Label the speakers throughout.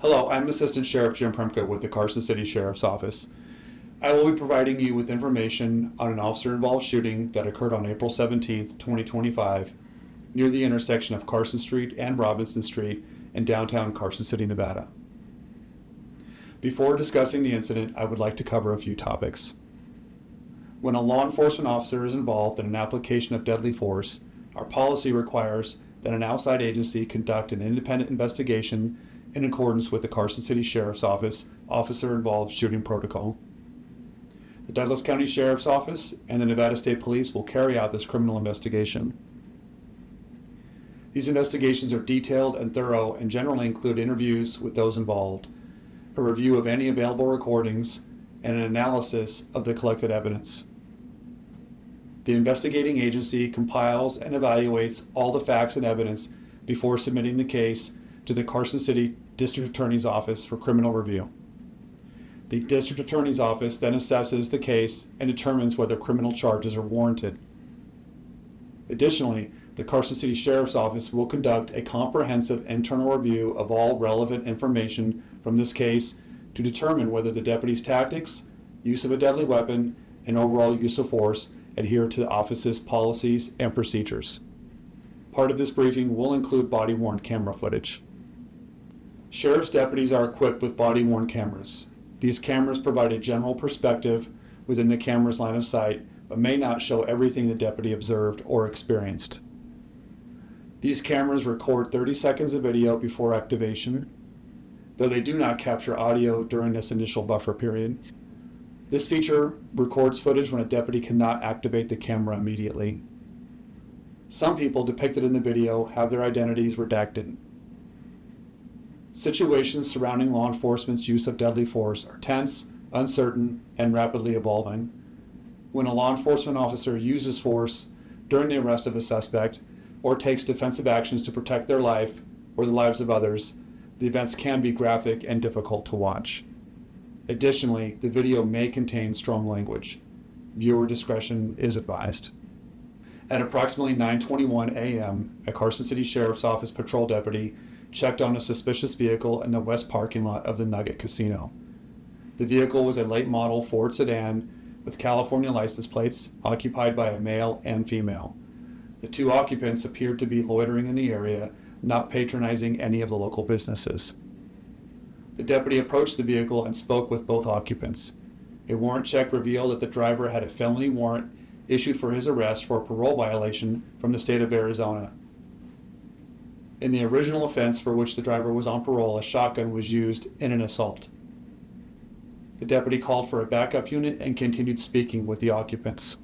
Speaker 1: Hello, I'm Assistant Sheriff Jim Premka with the Carson City Sheriff's Office. I will be providing you with information on an officer-involved shooting that occurred on April 17, 2025, near the intersection of Carson Street and Robinson Street in downtown Carson City, Nevada. Before discussing the incident, I would like to cover a few topics. When a law enforcement officer is involved in an application of deadly force, our policy requires that an outside agency conduct an independent investigation in accordance with the Carson City Sheriff's Office Officer-Involved Shooting Protocol. The Douglas County Sheriff's Office and the Nevada State Police will carry out this criminal investigation. These investigations are detailed and thorough and generally include interviews with those involved, a review of any available recordings, and an analysis of the collected evidence. The investigating agency compiles and evaluates all the facts and evidence before submitting the case to the Carson City District Attorney's Office for criminal review. The District Attorney's Office then assesses the case and determines whether criminal charges are warranted. Additionally, the Carson City Sheriff's Office will conduct a comprehensive internal review of all relevant information from this case to determine whether the deputy's tactics, use of a deadly weapon, and overall use of force adhere to the office's policies and procedures. Part of this briefing will include body-worn camera footage. Sheriff's deputies are equipped with body-worn cameras. These cameras provide a general perspective within the camera's line of sight, but may not show everything the deputy observed or experienced. These cameras record 30 seconds of video before activation, though they do not capture audio during this initial buffer period. This feature records footage when a deputy cannot activate the camera immediately. Some people depicted in the video have their identities redacted. Situations surrounding law enforcement's use of deadly force are tense, uncertain, and rapidly evolving. When a law enforcement officer uses force during the arrest of a suspect or takes defensive actions to protect their life or the lives of others, the events can be graphic and difficult to watch. Additionally, the video may contain strong language. Viewer discretion is advised. At approximately 9:21 a.m., a Carson City Sheriff's Office patrol deputy checked on a suspicious vehicle in the west parking lot of the Nugget Casino. The vehicle was a late model Ford sedan with California license plates, occupied by a male and female. The two occupants appeared to be loitering in the area, not patronizing any of the local businesses. The deputy approached the vehicle and spoke with both occupants. A warrant check revealed that the driver had a felony warrant issued for his arrest for a parole violation from the state of Arizona. In the original offense for which the driver was on parole, a shotgun was used in an assault. The deputy called for a backup unit and continued speaking with the occupants.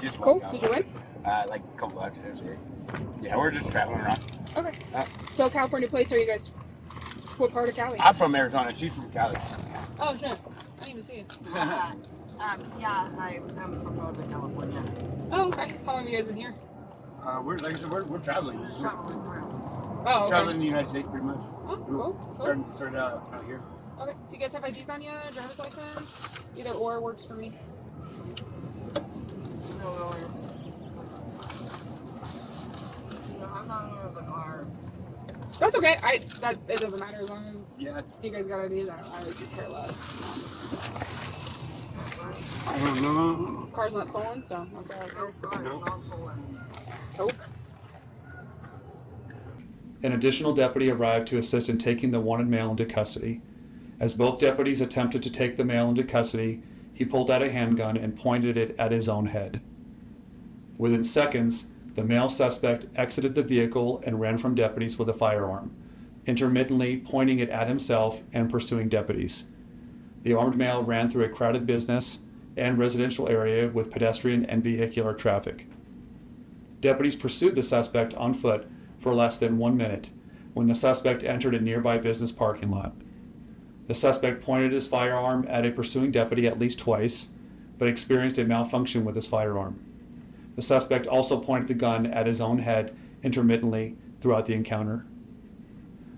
Speaker 2: Just
Speaker 3: Cool. Did you win?
Speaker 2: like a couple bucks, actually. Yeah, we're just traveling around.
Speaker 3: Okay. So California plates, are you guys, what part of Cali?
Speaker 2: I'm from Arizona. She's from Cali.
Speaker 3: Oh, shit. I didn't even see it.
Speaker 4: Yeah, I'm from Northern California.
Speaker 3: Oh, okay. How long have you guys been here?
Speaker 2: We're like I said, we're traveling.
Speaker 4: Just traveling through.
Speaker 3: Oh, okay.
Speaker 2: Traveling in the United States, pretty much.
Speaker 3: Oh, cool.
Speaker 2: Started out here.
Speaker 3: Okay. Do you guys have IDs on you? Driver's license? Either or works for me.
Speaker 4: No, I'm not out of the car.
Speaker 3: That's okay. It doesn't matter as long as
Speaker 2: Yeah.
Speaker 3: you guys got IDs. I really could care less.
Speaker 2: I don't know.
Speaker 3: Car's not stolen, so that's all I care.
Speaker 4: Car's not stolen.
Speaker 3: Cool.
Speaker 1: An additional deputy arrived to assist in taking the wanted male into custody. As both deputies attempted to take the male into custody, he pulled out a handgun and pointed it at his own head. Within seconds, the male suspect exited the vehicle and ran from deputies with a firearm, intermittently pointing it at himself and pursuing deputies. The armed male ran through a crowded business and residential area with pedestrian and vehicular traffic. Deputies pursued the suspect on foot for less than 1 minute when the suspect entered a nearby business parking lot. The suspect pointed his firearm at a pursuing deputy at least twice, but experienced a malfunction with his firearm. The suspect also pointed the gun at his own head intermittently throughout the encounter.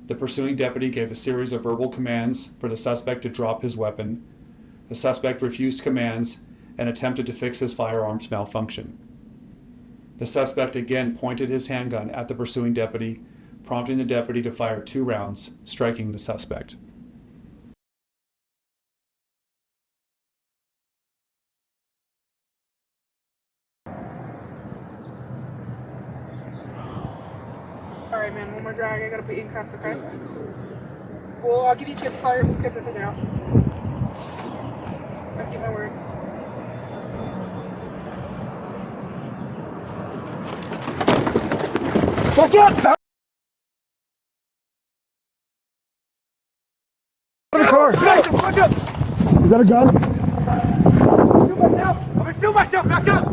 Speaker 1: The pursuing deputy gave a series of verbal commands for the suspect to drop his weapon. The suspect refused commands and attempted to fix his firearm's malfunction. The suspect again pointed his handgun at the pursuing deputy, prompting the deputy to fire 2 rounds, striking the suspect.
Speaker 3: Alright, man, one more drag. I gotta put you in cuffs, okay? Well, I'll give you a kids card. Kids at the jail. I'll keep my word.
Speaker 5: Fuck up! In the car. Is that a gun?
Speaker 2: I'm gonna shoot myself. Back up.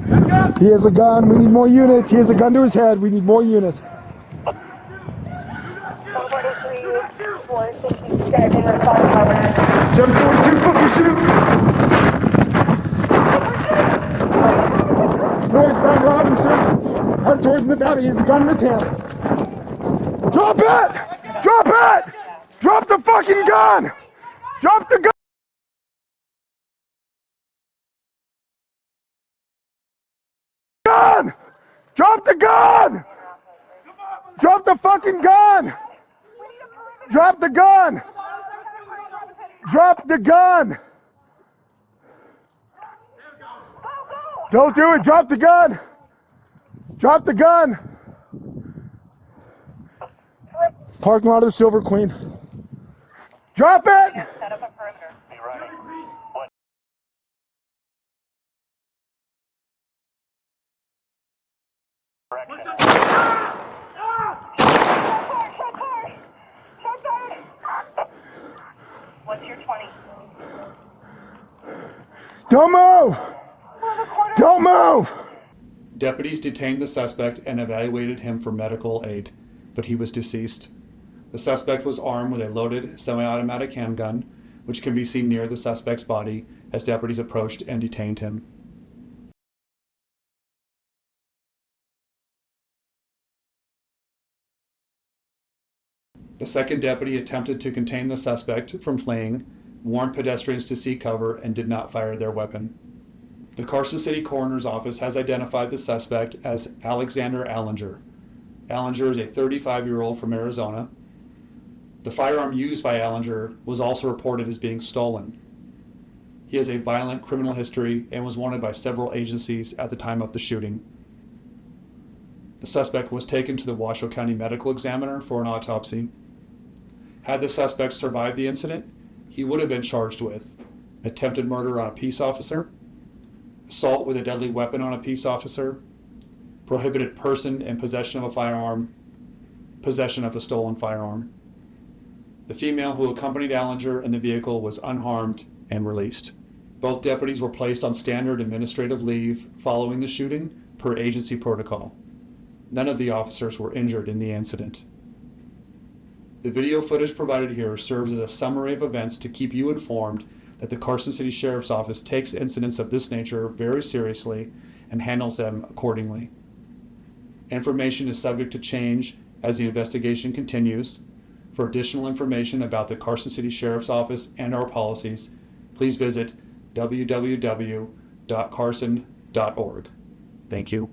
Speaker 2: Back up.
Speaker 5: He has a gun. We need more units. He has a gun to his head. We need more units. 742, fucking shoot! Northbound Robinson, head towards Nevada. He has a gun in his hand. Drop it! Drop it! Drop the fucking gun! Drop the gun! Drop the gun! Drop the fucking gun! Drop the gun! Drop the gun! Don't do it! Drop the gun! Drop the gun! Parking lot of the Silver Queen. Drop it!
Speaker 6: Set up a perimeter. Be ready. What's your 20?
Speaker 5: Don't move! Don't move!
Speaker 1: Deputies detained the suspect and evaluated him for medical aid, but he was deceased. The suspect was armed with a loaded semi-automatic handgun, which can be seen near the suspect's body as deputies approached and detained him. The second deputy attempted to contain the suspect from fleeing, warned pedestrians to seek cover, and did not fire their weapon. The Carson City Coroner's Office has identified the suspect as Alexander Allinger. Allinger is a 35-year-old from Arizona. The firearm used by Allinger was also reported as being stolen. He has a violent criminal history and was wanted by several agencies at the time of the shooting. The suspect was taken to the Washoe County Medical Examiner for an autopsy. Had the suspect survived the incident, he would have been charged with attempted murder on a peace officer, assault with a deadly weapon on a peace officer, prohibited person in possession of a firearm, possession of a stolen firearm. The female who accompanied Allinger in the vehicle was unharmed and released. Both deputies were placed on standard administrative leave following the shooting per agency protocol. None of the officers were injured in the incident. The video footage provided here serves as a summary of events to keep you informed that the Carson City Sheriff's Office takes incidents of this nature very seriously and handles them accordingly. Information is subject to change as the investigation continues. For additional information about the Carson City Sheriff's Office and our policies, please visit www.carson.org. Thank you.